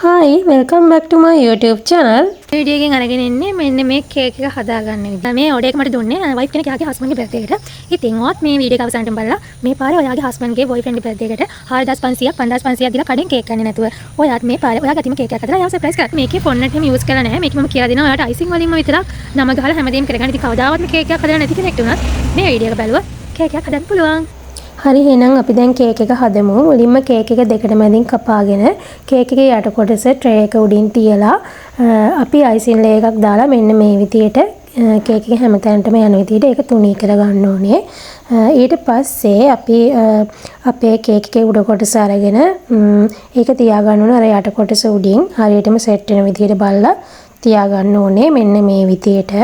Hi, welcome back to my YouTube channel. Video එකෙන් අරගෙන ඉන්නේ මෙන්න මේ කේක් එක හදාගන්න විදිහ. මේ ඕඩර් එක මට දුන්නේ වයිෆ් කෙනෙක් යාගේ හස්බන්ඩ්ගේ බර්ත්ඩේ එකට. ඉතින් ඔයත් මේ වීඩියෝ එක අවසන්ටම බලලා මේ පාරේ ඔයාගේ හස්බන්ඩ්ගේ බොයිෆ්‍රෙන්ඩ්ගේ බර්ත්ඩේ එකට 4500ක් 5500ක් දීලා කඩෙන් කේක් ගන්නේ නැතුව ඔයාත් මේ පාරේ ඔයාගේ අතින් කේක් එකක් හදලා යාව සර්ප්‍රයිස් කරා. මේකේ ෆොන්ට් එකම යූස් කරලා නැහැ. මේක මම කියලා දෙනවා ඔයාට අයිසිං වලින්ම විතරක් නම ගහලා හැමදේම කරගන්න. ඉතින් කවදාවත් මේ කේක් එකක් හදලා නැති කෙනෙක්ට උනත් මේ වීඩියෝ එක බලුවා කේක් එකක් හදන්න පුළුවන්. හරි එහෙනම් අපි දැන් කේක් එක හදමු. මුලින්ම කේක් එක දෙකට මැදින් කපාගෙන කේක් එකේ යට කොටස ට්‍රේ එක උඩින් තියලා අපි අයිසින් ලේ එකක් දාලා මෙන්න මේ විදියට කේක් එක හැමතැනටම යන විදියට ඒක තුනී කරගන්න ඕනේ. ඊට පස්සේ අපි අපේ කේක් එකේ උඩ කොටස අරගෙන ඒක තියාගන්න ඕනේ අර යට කොටස උඩින් හරියටම සෙට් වෙන විදියට බලලා තියාගන්න ඕනේ මෙන්න මේ විදියට.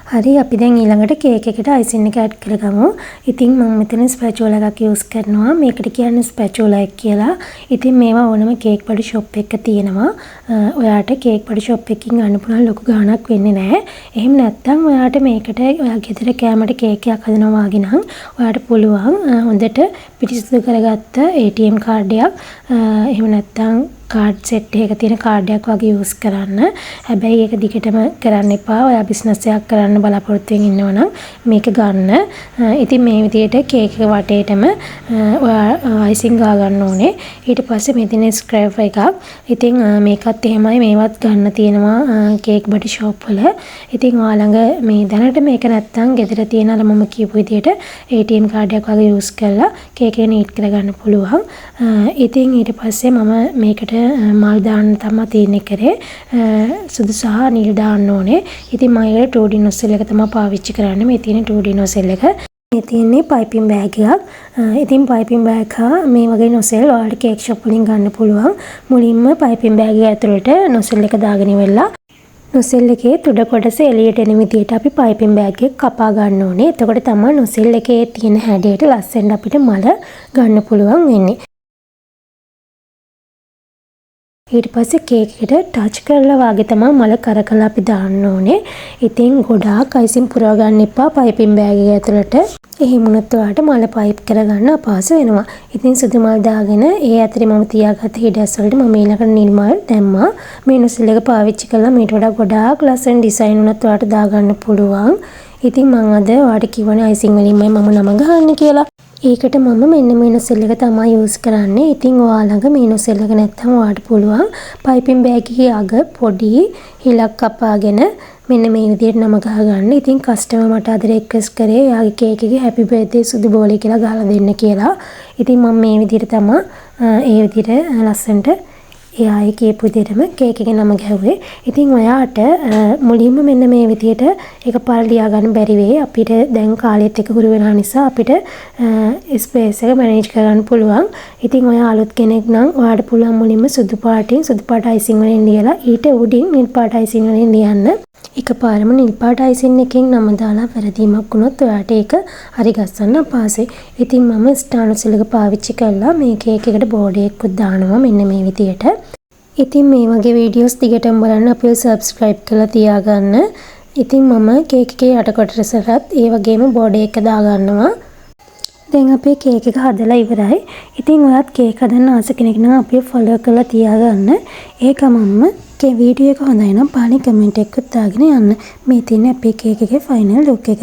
හරි අපි දැන් ඊළඟට කේක් එකට අයිසින් එක ඇඩ් කරගමු. ඉතින් මම මෙතන ස්පැචුලා එකක් යූස් කරනවා. මේකට කියන්නේ ස්පැචුලා එක කියලා. ඉතින් මේවා ඕනම කේක් බඩු ෂොප් එකක තියෙනවා. ඔයාට කේක් බඩු ෂොප් එකකින් ගන්න පුළුවන් ලොකු ගාණක් වෙන්නේ නැහැ. එහෙම නැත්නම් ඔයාට මේකට ඔයා ගෙදර කෑමට කේක් එකක් හදනවා වගේ නම් ඔයාට පුළුවන් හොඳට පිරිසිදු කරගත්ත ATM කාඩ් එකක් එහෙම නැත්නම් කාඩ් සෙට් එකක තියෙන කාඩ් එකක් වගේ යූස් කරන්න. හැබැයි ඒක දිගටම කරන්න එපා. ඔයා බිස්නස් එකක් කරන්න බලාපොරොත්තු වෙමින් ඉන්නවනම් මේක ගන්න. ඉතින් මේ විදිහට කේක් එක වටේටම ඔයා අයිසිං ගා ගන්න ඕනේ. ඊට පස්සේ මේ තියෙන ස්ක්‍රැප් එකක්. ඉතින් මේකත් එහෙමයි මේවත් ගන්න තියෙනවා කේක් බඩු ෂොප් වල. ඉතින් ඔයා ළඟ මේ දැනට මේක නැත්තම් ගෙදර තියෙන අර මම කියපු විදිහට ATM කාඩ් එකක් වගේ යූස් කරලා කේක් එක නීට් කරගන්න පුළුවන්. ඉතින් ඊට පස්සේ මම මේකට මල් දාන්න තමයි තියෙන්නේ කරේ. සුදු සහ නිල් දාන්න ඕනේ. ඉතින් මම ඒකට 2D nozzle එක තමයි පාවිච්චි කරන්නේ. මේ තියෙන 2D nozzle එක. මේ තියෙන්නේ පයිපින් බෑග් එකක්. ඉතින් පයිපින් බෑග් මේ වගේ nozzle ඔයාලට කේක් ෂොප් වලින් ගන්න පුළුවන්. මුලින්ම පයිපින් බෑග් එක ඇතුළට nozzle එක දාගෙන ඉවරලා nozzle එකේ තුඩ කොටස එළියට එන විදිහට අපි පයිපින් බෑග් එක කපා ගන්න ඕනේ. එතකොට තමයි nozzle එකේ තියෙන හැඩයට ලස්සනට අපිට මල ගන්න පුළුවන් වෙන්නේ. ඊට පස්සේ කේක් එකට ටච් කරලා වාගේ තමයි මල කරකලා අපි දාන්න ඕනේ. ඉතින් ගොඩාක් අයිසින් පුරව ගන්න එපා පයිපින් බෑග් එක ඇතුළට. එහෙම වුණොත් ඔයාලට මල පයිප් කරගන්න අපහසු වෙනවා. ඉතින් සුදු මල් දාගෙන ඒ අතරේ මම තියාගත්ත හිඩැස් වලට මම ඊළඟට නිල් මල් දැම්මා. මේ නොසල් එක පාවිච්චි කළා මේට වඩා ගොඩාක් ලස්සන ඩිසයින් උනත් ඔයාලට දාගන්න පුළුවන්. ඉතින් මම අද ඔයාලට කිව්වනේ අයිසින් වලින්මයි මම නම ගහන්නේ කියලා. ඒකට මම මෙන්න මේ නොසල් එක තමයි යූස් කරන්නේ. ඉතින් ඔයා ළඟ මේ නොසල් එක නැත්නම් ඔයාට පුළුවන් පයිපින් බෑග් එකේ අග පොඩි හිලක් කපාගෙන මෙන්න මේ විදිහට නම ගහ ගන්න. ඉතින් කස්ටමර් මට අද රික්වෙස්ට් කරේ යාගේ කේක් එකේ හැපි බර්ත්ඩේ සුදු බෝලේ කියලා ගහලා දෙන්න කියලා. ඉතින් මම මේ විදිහට තමයි ඒ විදිහට ලස්සනට එයාගේ කියපු විදිහටම කේක් එකේ නම ගැහුවේ. ඉතින් ඔයාට මුලින්ම මෙන්න මේ විදිහට එකපාර ලියා ගන්න බැරි වෙයි. අපිට දැන් කාලෙත් එක හුරු වෙනා නිසා අපිට ස්පේස් එක මැනේජ් කරගන්න පුළුවන්. ඉතින් ඔයා අලුත් කෙනෙක් නම් ඔයාට පුළුවන් මුලින්ම සුදු පාට අයිසින් වලින් ලියලා ඊට උඩින් නිල් පාට අයිසින් වලින් ලියන්න. එකපාරම නිල් පාට අයිසින් එකෙන් නම දාලා වැරදීමක් වුණොත් ඔයාට ඒක හරි ගස්සන්න අපහසුයි. ඉතින් මම ස්ටාර් නොසල් එක පාවිච්චි කළා මේ කේක් එකට බෝඩ් එකකුත් දානවා මෙන්න මේ විදියට. ඉතින් මේ වගේ වීඩියෝස් දිගටම බලන්න අපිව සබ්ස්ක්‍රයිබ් කරලා තියාගන්න. ඉතින් මම කේක් එකේ යට කොටසටත් ඒ වගේම බෝඩ් එක දාගන්නවා. දැන් අපේ කේක් එක හදලා ඉවරයි. ඉතින් ඔයත් කේක් හදන්න ආස කෙනෙක් නම් අපිව ෆලෝ කරලා තියාගන්න. ඒකමම වීඩියෝ එක හොඳයි නම් පාලින් කමෙන්ට් එකක් දාගෙන යන්න. මේ තියෙන අපේ කේක් එකේ ෆයිනල් ලුක් එක.